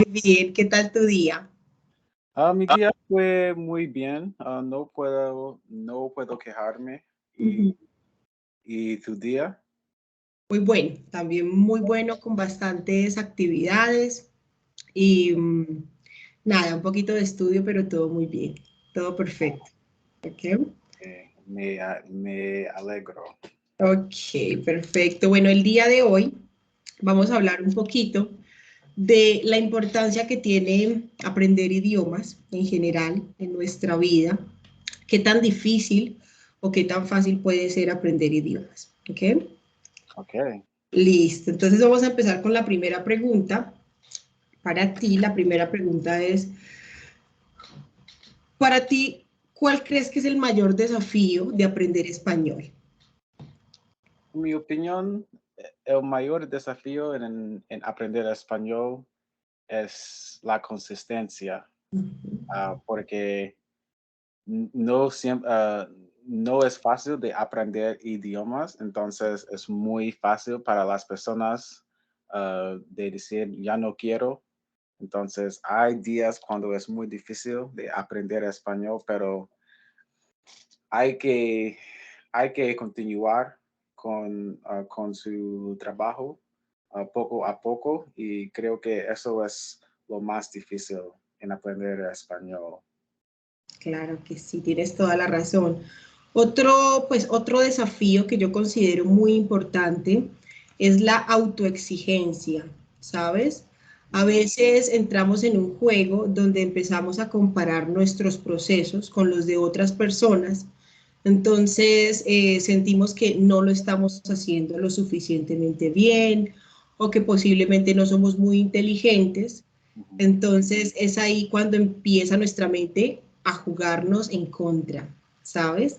Bien, ¿qué tal tu día? Mi día fue muy bien. No puedo quejarme. ¿Y, Ujú. y tu día? Muy bueno, también muy bueno con bastantes actividades y nada, un poquito de estudio, pero todo muy bien, todo perfecto. ¿Ok? Me alegro. Ok, perfecto. Bueno, el día de hoy vamos a hablar un poquito de la importancia que tiene aprender idiomas en general en nuestra vida, qué tan difícil o qué tan fácil puede ser aprender idiomas. ¿Ok? Ok. Listo, entonces vamos a empezar con la primera pregunta. Para ti, la primera pregunta es, para ti, ¿cuál crees que es el mayor desafío de aprender español? En mi opinión, el mayor desafío en aprender español es la consistencia, porque no siempre, no es fácil de aprender idiomas, entonces es muy fácil para las personas de decir, ya no quiero. Entonces, hay días cuando es muy difícil de aprender español, pero hay que, hay que continuar con su trabajo poco a poco y creo que eso es lo más difícil en aprender español. Claro que sí, tienes toda la razón. Otro desafío que yo considero muy importante es la autoexigencia, ¿sabes? A Mm, veces entramos en un juego donde empezamos a comparar nuestros procesos con los de otras personas, entonces sentimos que no lo estamos haciendo lo suficientemente bien o que posiblemente no somos muy inteligentes. ujú. Entonces es ahí cuando empieza nuestra mente a jugarnos en contra, ¿sabes?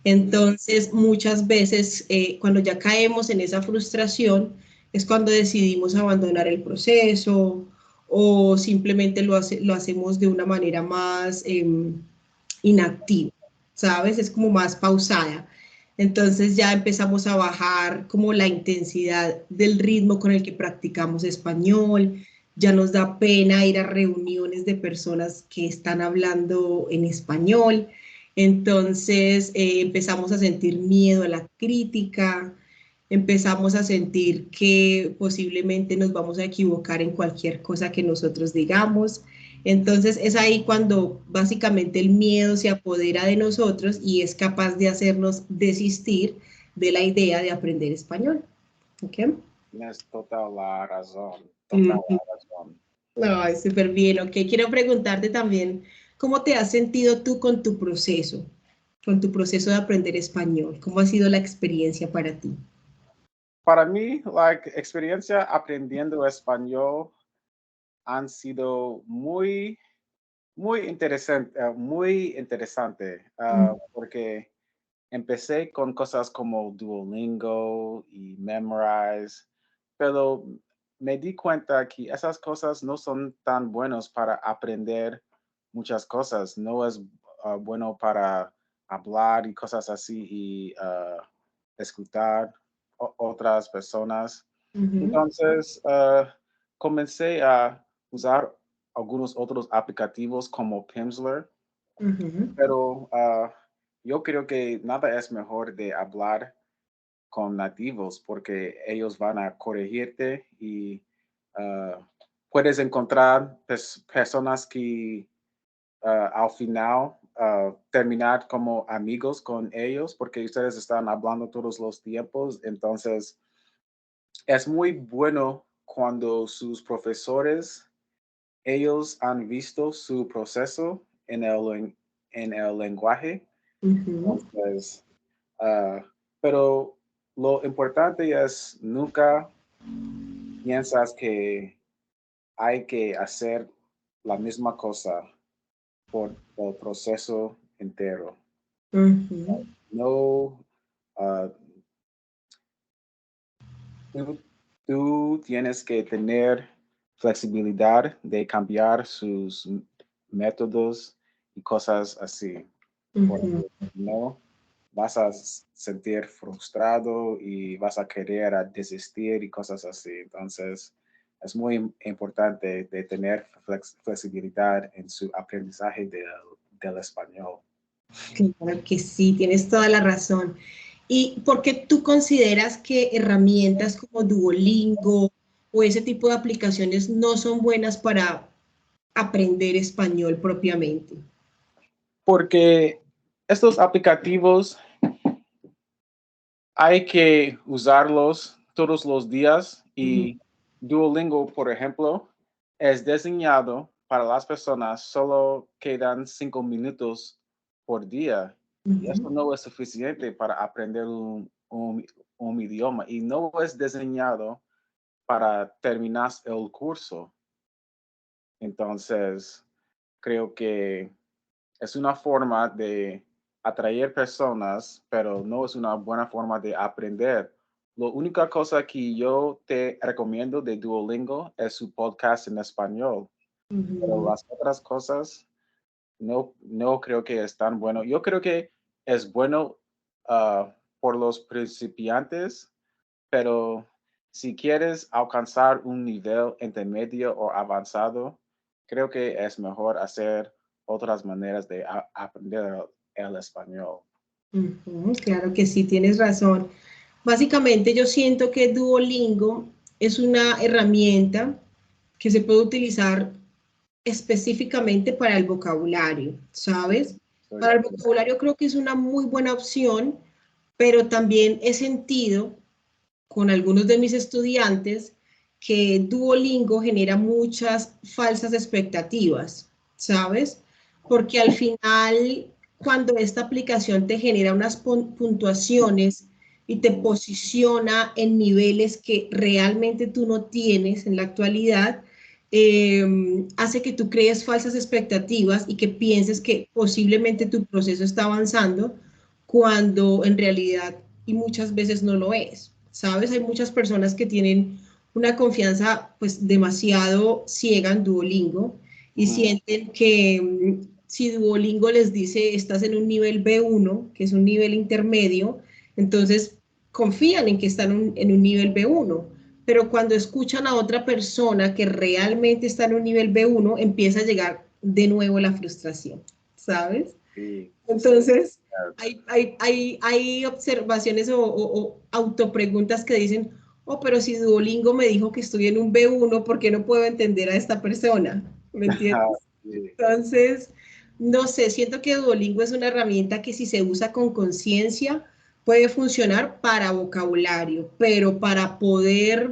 Entonces muchas veces cuando ya caemos en esa frustración es cuando decidimos abandonar el proceso o simplemente lo hacemos de una manera más inactiva, ¿sabes? Es como más pausada. Entonces ya empezamos a bajar como la intensidad del ritmo con el que practicamos español, ya nos da pena ir a reuniones de personas que están hablando en español, entonces empezamos a sentir miedo a la crítica, empezamos a sentir que posiblemente nos vamos a equivocar en cualquier cosa que nosotros digamos. Entonces es ahí cuando básicamente el miedo se apodera de nosotros y es capaz de hacernos desistir de la idea de aprender español. ¿Ok? Tienes total la razón, total Mm. la razón. Ay, súper bien, ok. Quiero preguntarte también, ¿cómo te has sentido tú con tu proceso de aprender español? ¿Cómo ha sido la experiencia para ti? Para mí, la experiencia aprendiendo español han sido muy interesante, Mm. porque empecé con cosas como Duolingo y Memrise, pero me di cuenta que esas cosas no son tan buenos para aprender muchas cosas. No es bueno para hablar y cosas así y escuchar otras personas. Ujú, Entonces, comencé a usar algunos otros aplicativos como Pimsleur, ujú. pero yo creo que nada es mejor de hablar con nativos porque ellos van a corregirte y ah, puedes encontrar personas que al final terminar como amigos con ellos porque ustedes están hablando todos los tiempos. Entonces, es muy bueno cuando sus profesores, ellos han visto su proceso en el lenguaje. Ujú. Entonces, ah, pero lo importante es nunca piensas que hay que hacer la misma cosa por el proceso entero. Ujú. No, ah, tú, tú tienes que tener flexibilidad de cambiar sus métodos y cosas así, Ujú. porque no vas a sentir frustrado y vas a querer a desistir y cosas así. Entonces, es muy importante de tener flexibilidad en su aprendizaje del español. Claro que sí, tienes toda la razón. ¿Y por qué tú consideras que herramientas como Duolingo o ese tipo de aplicaciones no son buenas para aprender español propiamente? Porque estos aplicativos hay que usarlos todos los días Ujú, y Duolingo, por ejemplo, es diseñado para las personas solo que dan 5 minutos por día. Y ujú. eso no es suficiente para aprender un idioma y no es diseñado para terminar el curso. Entonces, creo que es una forma de atraer personas, pero no es una buena forma de aprender. La única cosa que yo te recomiendo de Duolingo es su podcast en español, pero Ujú, las otras cosas no creo que es tan bueno. Yo creo que es bueno por los principiantes, pero si quieres alcanzar un nivel intermedio o avanzado, creo que es mejor hacer otras maneras de aprender el español. ujú, claro que sí, tienes razón. Básicamente yo siento que Duolingo es una herramienta que se puede utilizar específicamente para el vocabulario, ¿sabes? Estoy de Para el acuerdo. vocabulario creo que es una muy buena opción, pero también he sentido con algunos de mis estudiantes que Duolingo genera muchas falsas expectativas, ¿sabes? Porque al final, cuando esta aplicación te genera unas puntuaciones y te Ujú, posiciona en niveles que realmente tú no tienes en la actualidad, hace que tú crees falsas expectativas y que pienses que posiblemente tu proceso está avanzando cuando en realidad y muchas veces no lo es. ¿Sabes? Hay muchas personas que tienen una confianza pues demasiado ciega en Duolingo y ujú, sienten que si Duolingo les dice estás en un nivel B1, que es un nivel intermedio, entonces confían en que están en un nivel B1, pero cuando escuchan a otra persona que realmente está en un nivel B1, empieza a llegar de nuevo la frustración, ¿sabes? sí, estoy de Entonces, acuerdo. hay observaciones o autopreguntas que dicen, oh, pero si Duolingo me dijo que estoy en un B1, ¿por qué no puedo entender a esta persona? ¿Me entiendes? Sí, Entonces, no sé, siento que Duolingo es una herramienta que si se usa con conciencia puede funcionar para vocabulario, pero para poder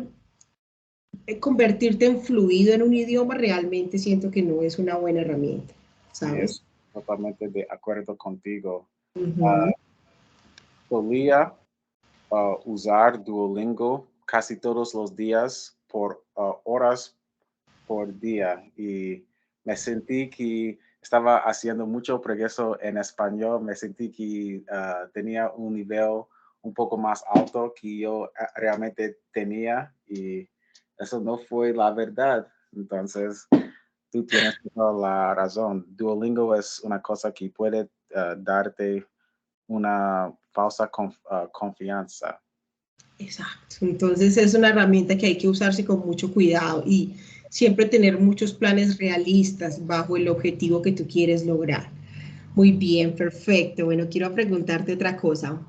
convertirte en fluido en un idioma realmente siento que no es una buena herramienta, sí, ¿sabes? es totalmente de acuerdo contigo. Ujú, Ah, Solía usar Duolingo casi todos los días por horas por día y me sentí que estaba haciendo mucho progreso en español, me sentí que tenía un nivel un poco más alto que yo realmente tenía y eso no fue la verdad. Entonces, tú tienes toda la razón. Duolingo es una cosa que puede darte una falsa confianza. exacto. Entonces es una herramienta que hay que usarse con mucho cuidado y siempre tener muchos planes realistas bajo el objetivo que tú quieres lograr. Muy bien, perfecto. Bueno, quiero preguntarte otra cosa.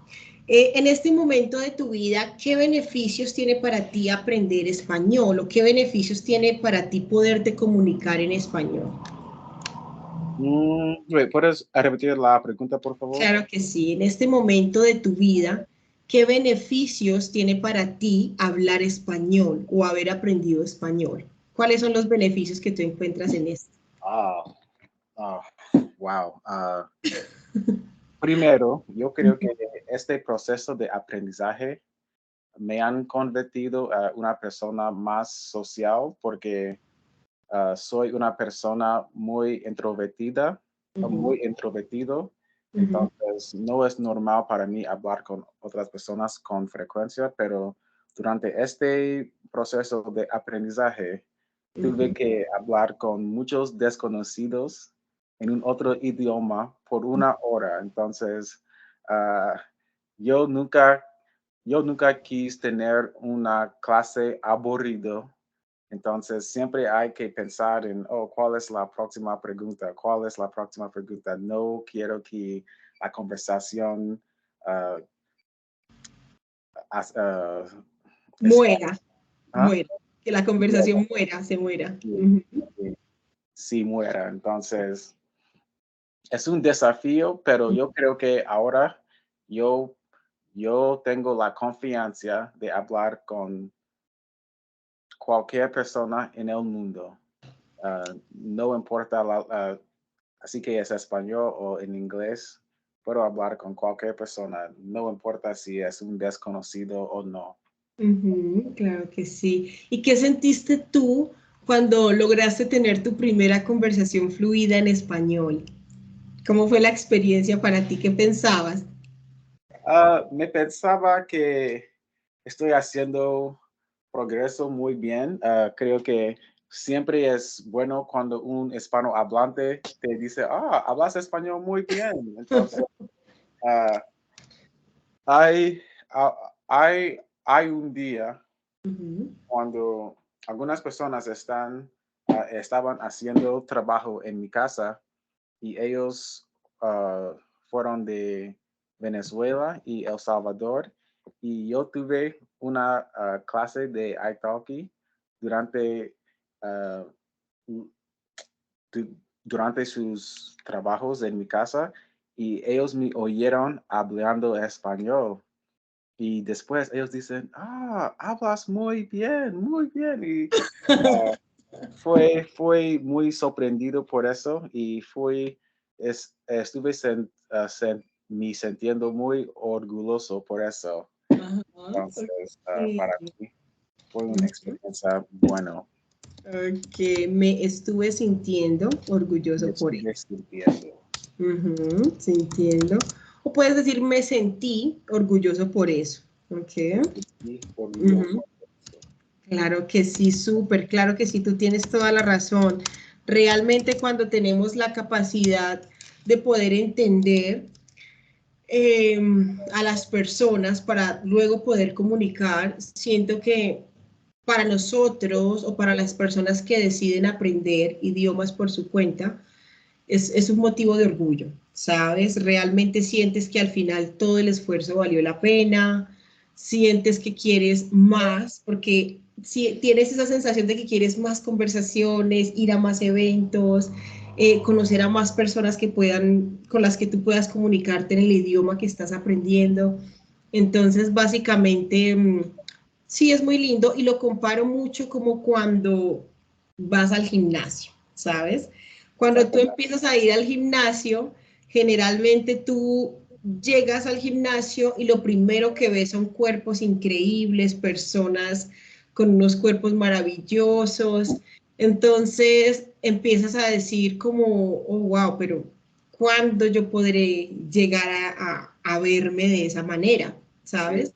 En este momento de tu vida, ¿qué beneficios tiene para ti aprender español o qué beneficios tiene para ti poderte comunicar en español? ¿Puedes repetir la pregunta, por favor? Claro que sí. En este momento de tu vida, ¿qué beneficios tiene para ti hablar español o haber aprendido español? ¿Cuáles son los beneficios que tú encuentras en esto? Ah, ah, wow. Primero, yo creo que este proceso de aprendizaje me han convertido a una persona más social porque soy una persona muy introvertida, Ujú, muy introvertido. ujú, Entonces, no es normal para mí hablar con otras personas con frecuencia, pero durante este proceso de aprendizaje, tuve ujú. que hablar con muchos desconocidos en un otro idioma por una hora. Entonces, ah, yo nunca, yo nunca quise tener una clase aburrido Entonces, siempre hay que pensar en, oh, ¿cuál es la próxima pregunta? ¿Cuál es la próxima pregunta? No quiero que la conversación ah, ah, está- Muera, ¿ah? muera. Que la conversación muera, se muera. Sí, Ujú. sí, sí muera. Entonces, es un desafío, pero yo creo que ahora yo, yo tengo la confianza de hablar con cualquier persona en el mundo. No importa, así que es español o en inglés, puedo hablar con cualquier persona, no importa si es un desconocido o no. Ujú, claro que sí. ¿Y qué sentiste tú cuando lograste tener tu primera conversación fluida en español? ¿Cómo fue la experiencia para ti? ¿Qué pensabas? Me pensaba que estoy haciendo progreso muy bien. Creo que siempre es bueno cuando un hispanohablante te dice, hablas español muy bien. Entonces, ah, hay, ah, hay un día Ujú. cuando algunas personas estaban haciendo trabajo en mi casa y ellos ah, fueron de Venezuela y El Salvador y yo tuve una clase de Italki durante, ah, durante sus trabajos en mi casa y ellos me oyeron hablando español. Y después ellos dicen, hablas muy bien, muy bien. Y ah, fue muy sorprendido por eso y estuve me sintiendo muy orgulloso por eso. Ajá, Entonces, ok. para mí fue una experiencia buena. Que me estuve sintiendo Me orgulloso por estuve eso. sintiendo Ujú, sintiendo. O puedes decir, me sentí orgulloso por eso. Ok. muy orgulloso Ujú. por eso. Claro que sí, súper, claro que sí, tú tienes toda la razón. Realmente cuando tenemos la capacidad de poder entender eh, a las personas para luego poder comunicar, siento que para nosotros o para las personas que deciden aprender idiomas por su cuenta, es un motivo de orgullo, ¿sabes? Realmente sientes que al final todo el esfuerzo valió la pena, sientes que quieres más, porque si tienes esa sensación de que quieres más conversaciones, ir a más eventos, conocer a más personas que puedan, con las que tú puedas comunicarte en el idioma que estás aprendiendo. Entonces, básicamente, sí es muy lindo y lo comparo mucho como cuando vas al gimnasio, ¿sabes? Cuando tú Exactamente. empiezas a ir al gimnasio, generalmente tú llegas al gimnasio y lo primero que ves son cuerpos increíbles, personas con unos cuerpos maravillosos. Entonces empiezas a decir como, oh, wow, pero ¿cuándo yo podré llegar a verme de esa manera? Sí, ¿Sabes?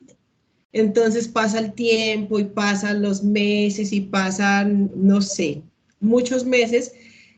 Entonces pasa el tiempo y pasan los meses y pasan, no sé, muchos meses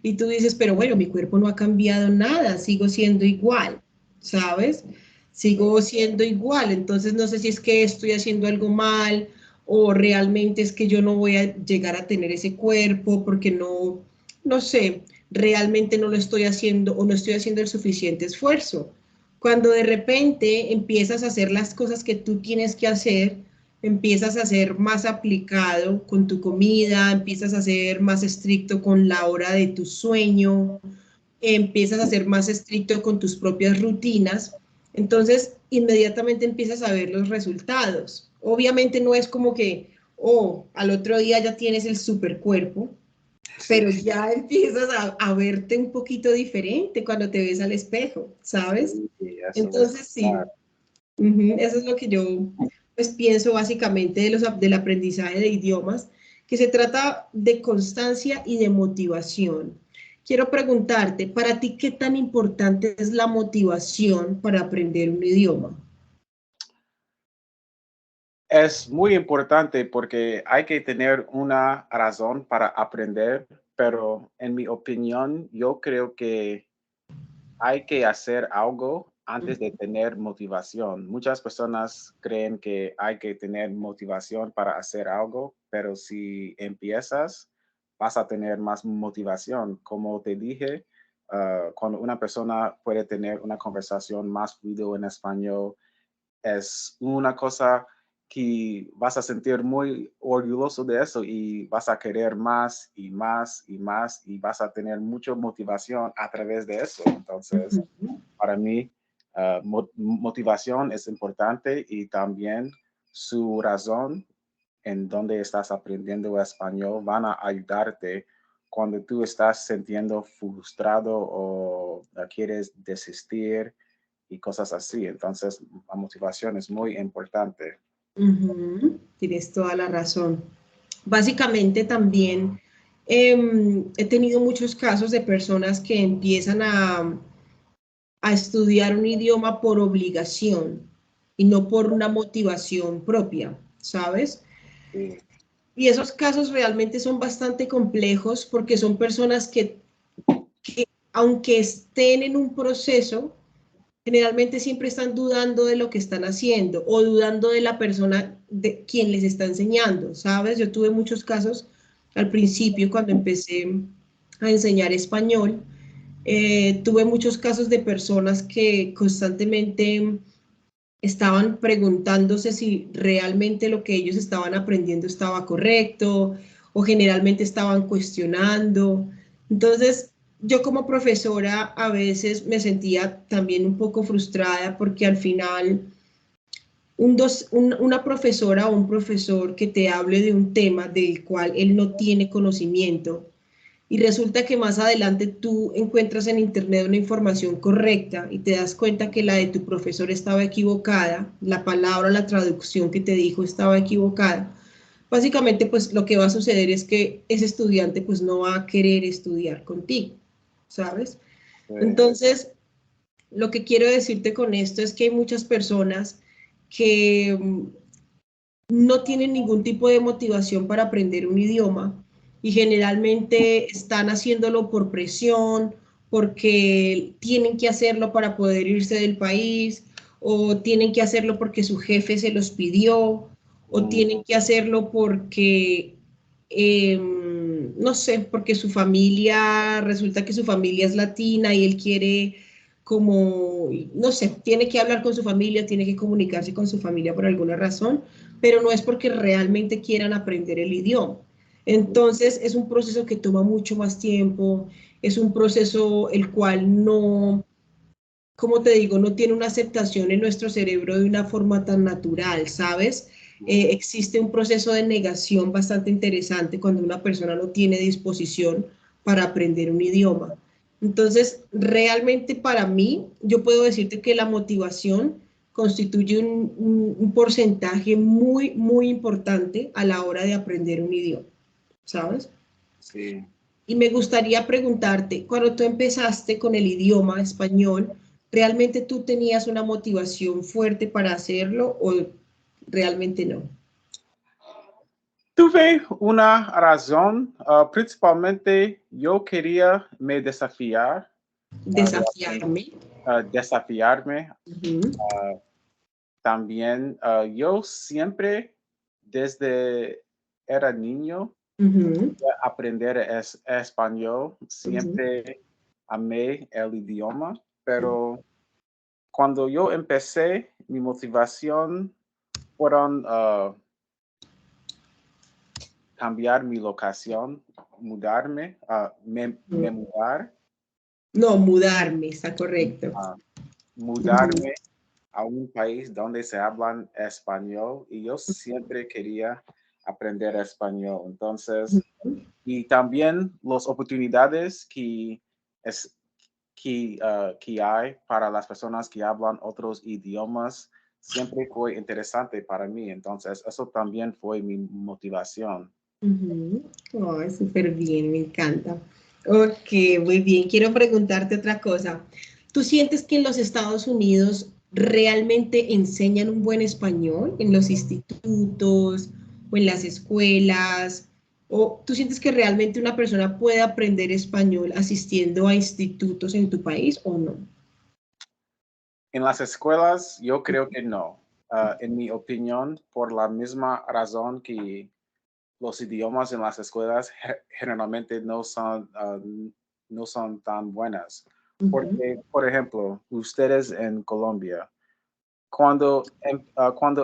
y tú dices, pero bueno, mi cuerpo no ha cambiado nada, sigo siendo igual, ¿sabes? Sigo siendo igual, entonces no sé si es que estoy haciendo algo mal o realmente es que yo no voy a llegar a tener ese cuerpo porque no, no sé, realmente no lo estoy haciendo o no estoy haciendo el suficiente esfuerzo. Cuando de repente empiezas a hacer las cosas que tú tienes que hacer, empiezas a ser más aplicado con tu comida, empiezas a ser más estricto con la hora de tu sueño, empiezas a ser más estricto con tus propias rutinas, entonces inmediatamente empiezas a ver los resultados. Obviamente no es como que, oh, al otro día ya tienes el super cuerpo, sí, pero ya empiezas a verte un poquito diferente cuando te ves al espejo, ¿sabes? sí, eso es Entonces sí, eso es lo que yo pues pienso básicamente del aprendizaje de idiomas, que se trata de constancia y de motivación. Quiero preguntarte, para ti, ¿qué tan importante es la motivación para aprender un idioma? es muy importante porque hay que tener una razón para aprender, pero en mi opinión, yo creo que hay que hacer algo antes de tener motivación. Muchas personas creen que hay que tener motivación para hacer algo, pero si empiezas, vas a tener más motivación. Como te dije, cuando una persona puede tener una conversación más fluida en español, es una cosa que vas a sentir muy orgulloso de eso y vas a querer más y más y más y vas a tener mucha motivación a través de eso. Entonces, para mí, motivación es importante y también su razón en donde estás aprendiendo español van a ayudarte cuando tú estás sintiendo frustrado o quieres desistir y cosas así. Entonces, la motivación es muy importante. Tienes toda la razón. Básicamente también he tenido muchos casos de personas que empiezan a estudiar un idioma por obligación y no por una motivación propia, ¿sabes? Sí, Y esos casos realmente son bastante complejos porque son personas que aunque estén en un proceso, generalmente siempre están dudando de lo que están haciendo o dudando de la persona de quien les está enseñando, ¿sabes? Yo tuve muchos casos al principio cuando empecé a enseñar español, tuve muchos casos de personas que constantemente estaban preguntándose si realmente lo que ellos estaban aprendiendo estaba correcto o generalmente estaban cuestionando. Entonces, yo como profesora a veces me sentía también un poco frustrada porque al final una profesora o un profesor que te hable de un tema del cual él no tiene conocimiento y resulta que más adelante tú encuentras en internet una información correcta y te das cuenta que la de tu profesor estaba equivocada, la palabra, la traducción que te dijo estaba equivocada. Básicamente, pues lo que va a suceder es que ese estudiante pues no va a querer estudiar contigo, ¿sabes? sí, Entonces, lo que quiero decirte con esto es que hay muchas personas que no tienen ningún tipo de motivación para aprender un idioma y generalmente están haciéndolo por presión, porque tienen que hacerlo para poder irse del país o tienen que hacerlo porque su jefe se los pidió o mm, tienen que hacerlo porque, no sé, porque su familia, resulta que su familia es latina y él quiere como, no sé, tiene que hablar con su familia, tiene que comunicarse con su familia por alguna razón, pero no es porque realmente quieran aprender el idioma. Entonces es un proceso que toma mucho más tiempo, es un proceso el cual no, como te digo, no tiene una aceptación en nuestro cerebro de una forma tan natural, ¿sabes? Existe un proceso de negación bastante interesante cuando una persona no tiene disposición para aprender un idioma. Entonces, realmente para mí, yo puedo decirte que la motivación constituye un porcentaje muy, muy importante a la hora de aprender un idioma, ¿sabes? sí. Y me gustaría preguntarte, cuando tú empezaste con el idioma español, ¿realmente tú tenías una motivación fuerte para hacerlo o realmente no? Tuve una razón, principalmente yo quería me desafiar, Desafiarme. desafiarme. Ujú, También yo siempre, desde era niño, ujú, aprender español, ujú, siempre amé el idioma, pero cuando yo empecé, mi motivación fueron cambiar mi locación, mudarme, me ujú. mudar, No, mudarme, está correcto. ah, Ujú, mudarme a un país donde se hablan español y yo siempre quería aprender español. Entonces, ujú. y también las oportunidades que hay para las personas que hablan otros idiomas siempre fue interesante para mí. Entonces, eso también fue mi motivación. Ujú. Ay, súper bien, me encanta. Ok, muy bien. Quiero preguntarte otra cosa. ¿Tú sientes que en los Estados Unidos realmente enseñan un buen español en los institutos o en las escuelas? ¿O tú sientes que realmente una persona puede aprender español asistiendo a institutos en tu país o no? En las escuelas, yo creo que no. En mi opinión, por la misma razón que los idiomas en las escuelas generalmente no son tan buenas. Ujú. Porque, por ejemplo, ustedes en Colombia, cuando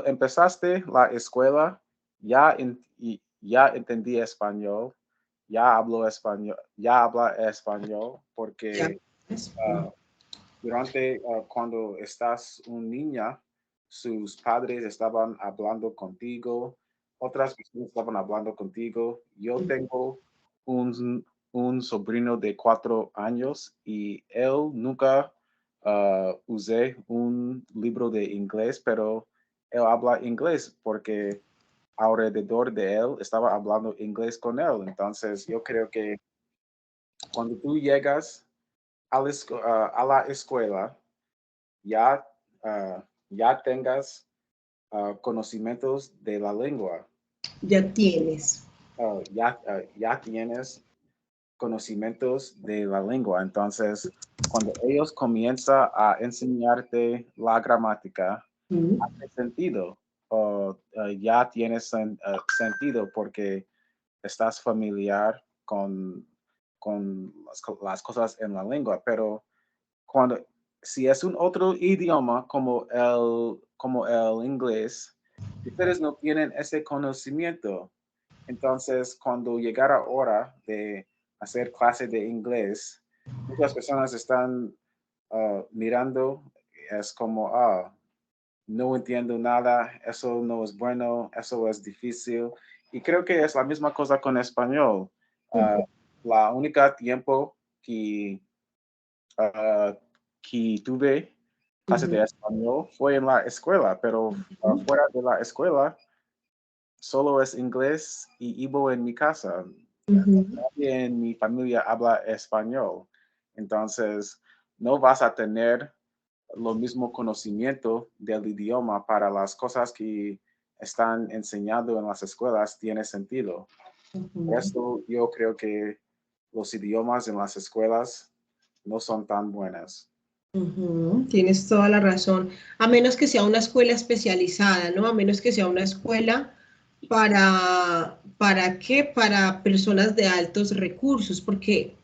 empezaste la escuela, ya entendí español, ya habla español, Ya. porque ah, cuando estás un niña, sus padres estaban hablando contigo, otras personas estaban hablando contigo. Yo tengo un, un sobrino de 4 años y él nunca usé un libro de inglés, pero él habla inglés porque alrededor de él estaba hablando inglés con él. Entonces, yo creo que cuando tú llegas a la escuela, ya, ya tengas conocimientos de la lengua, Ya tienes. ya tienes conocimientos de la lengua. Entonces, cuando ellos comienzan a enseñarte la gramática, Ujú. hace sentido, ya tienes sentido porque estás familiar con las cosas en la lengua, pero cuando, si es un otro idioma como el inglés, ustedes no tienen ese conocimiento. Entonces, cuando llegara hora de hacer clase de inglés, muchas personas están mirando, es como, no entiendo nada, eso no es bueno, eso es difícil. Y creo que es la misma cosa con español. Ah, la única tiempo ah, que tuve clases Ujú. de español fue en la escuela, pero Ujú. fuera de la escuela solo es inglés y vivo en mi casa. Ujú. Nadie en mi familia habla español. Entonces, no vas a tener lo mismo conocimiento del idioma para las cosas que están enseñando en las escuelas tiene sentido. Por Ujú. eso yo creo que los idiomas en las escuelas no son tan buenas. Ujú, tienes toda la razón. A menos que sea una escuela especializada, ¿no? A menos que sea una escuela ¿para qué? Para personas de altos recursos, porque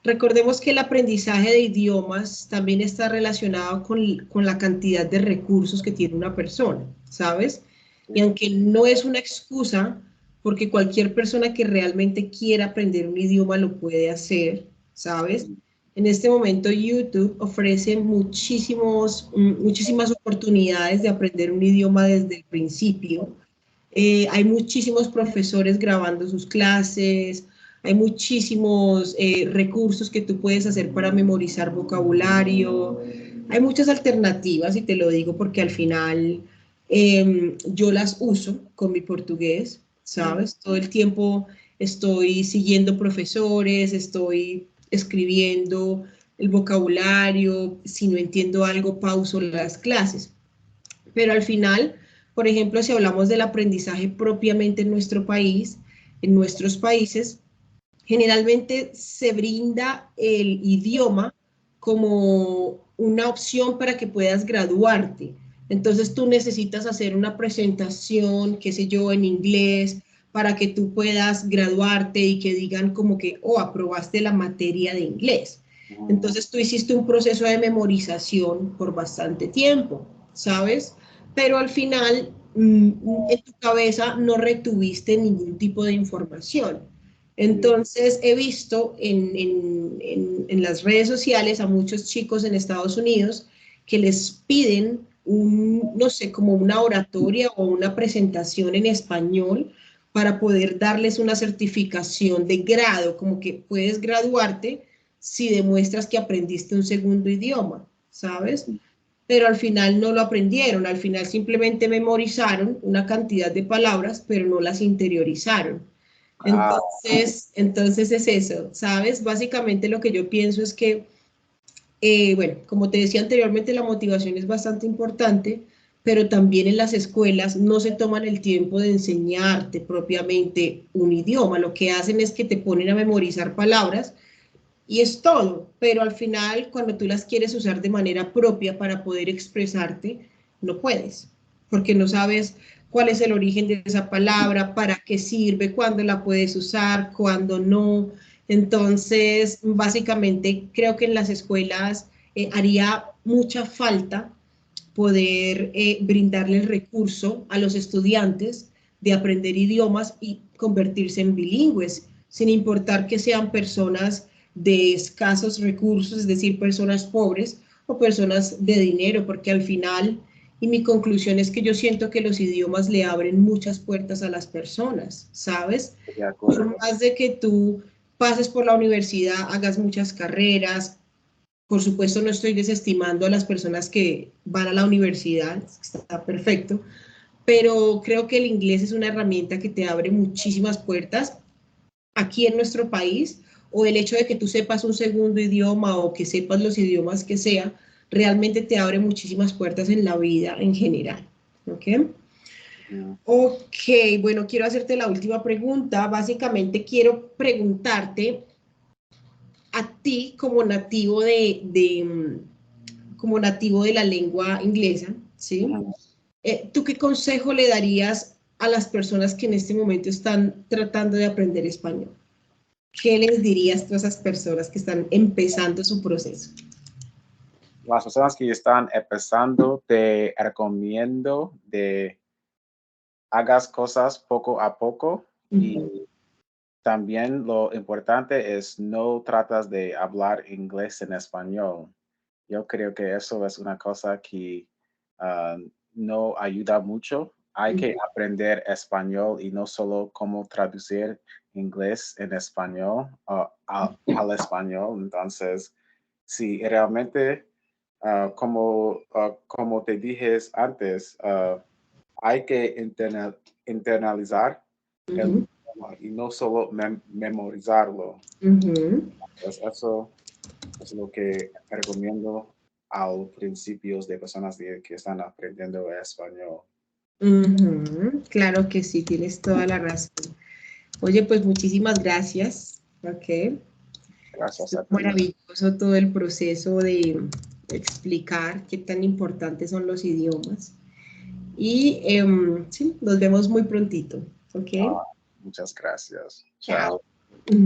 recordemos que el aprendizaje de idiomas también está relacionado con la cantidad de recursos que tiene una persona, ¿sabes? Y Sí. aunque no es una excusa, porque cualquier persona que realmente quiera aprender un idioma lo puede hacer, ¿sabes? En este momento YouTube ofrece muchísimas oportunidades de aprender un idioma desde el principio. Hay muchísimos profesores grabando sus clases, hay muchísimos recursos que tú puedes hacer para memorizar vocabulario, hay muchas alternativas y te lo digo porque al final yo las uso con mi portugués, Mm. ¿sabes? Todo el tiempo estoy siguiendo profesores, estoy escribiendo el vocabulario, si no entiendo algo, pauso las clases. Pero al final, por ejemplo, si hablamos del aprendizaje propiamente en nuestro país, en nuestros países, generalmente se brinda el idioma como una opción para que puedas graduarte. Entonces tú necesitas hacer una presentación, qué sé yo, en inglés, para que tú puedas graduarte y que digan como que, oh, aprobaste la materia de inglés. Ujú. Entonces tú hiciste un proceso de memorización por bastante tiempo, ¿sabes? Pero al final en tu cabeza no retuviste ningún tipo de información. Sí. Entonces he visto en las redes sociales a muchos chicos en Estados Unidos que les piden no sé, como una oratoria o una presentación en español para poder darles una certificación de grado, como que puedes graduarte si demuestras que aprendiste un segundo idioma, ¿sabes? Pero al final no lo aprendieron, al final simplemente memorizaron una cantidad de palabras, pero no las interiorizaron. Ah, Entonces es eso, ¿sabes? Básicamente lo que yo pienso es que, bueno, como te decía anteriormente, la motivación es bastante importante, pero también en las escuelas no se toman el tiempo de enseñarte propiamente un idioma. Lo que hacen es que te ponen a memorizar palabras y es todo, pero al final cuando tú las quieres usar de manera propia para poder expresarte, no puedes, porque no sabes cuál es el origen de esa palabra, para qué sirve, cuándo la puedes usar, cuándo no. Entonces, básicamente creo que en las escuelas haría mucha falta poder brindarle el recurso a los estudiantes de aprender idiomas y convertirse en bilingües, sin importar que sean personas de escasos recursos, es decir, personas pobres o personas de dinero, porque al final, y mi conclusión es que yo siento que los idiomas le abren muchas puertas a las personas, ¿sabes? De Por acuerdo. más de que tú pases por la universidad, hagas muchas carreras, por supuesto, no estoy desestimando a las personas que van a la universidad, está perfecto, pero creo que el inglés es una herramienta que te abre muchísimas puertas aquí en nuestro país, o el hecho de que tú sepas un segundo idioma o que sepas los idiomas que sea, realmente te abre muchísimas puertas en la vida en general. ¿Ok? Ujú. Ok, bueno, quiero hacerte la última pregunta. Básicamente quiero preguntarte a ti como nativo como nativo de la lengua inglesa, ¿sí? Ujú. ¿Tú qué consejo le darías a las personas que en este momento están tratando de aprender español? ¿Qué les dirías tú a esas personas que están empezando su proceso? Las personas que están empezando, te recomiendo de hagas cosas poco a poco Uh -huh. y también lo importante es no tratas de hablar inglés en español. Yo creo que eso es una cosa que ah, no ayuda mucho. Hay Uh que -huh. aprender español y no solo cómo traducir inglés en español al español. Entonces, si realmente, como te dije antes, hay que internalizar Uh el -huh. idioma y no solo memorizarlo. Uh -huh. Pues eso es lo que recomiendo al principios de personas que están aprendiendo español. Uh -huh. Claro que sí, tienes toda la razón. Oye, pues muchísimas gracias. Ok. Gracias Estuvo a ti. maravilloso todo el proceso de explicar qué tan importantes son los idiomas. Y sí, nos vemos muy prontito. ¿Ok? Muchas gracias. Chao. Chao.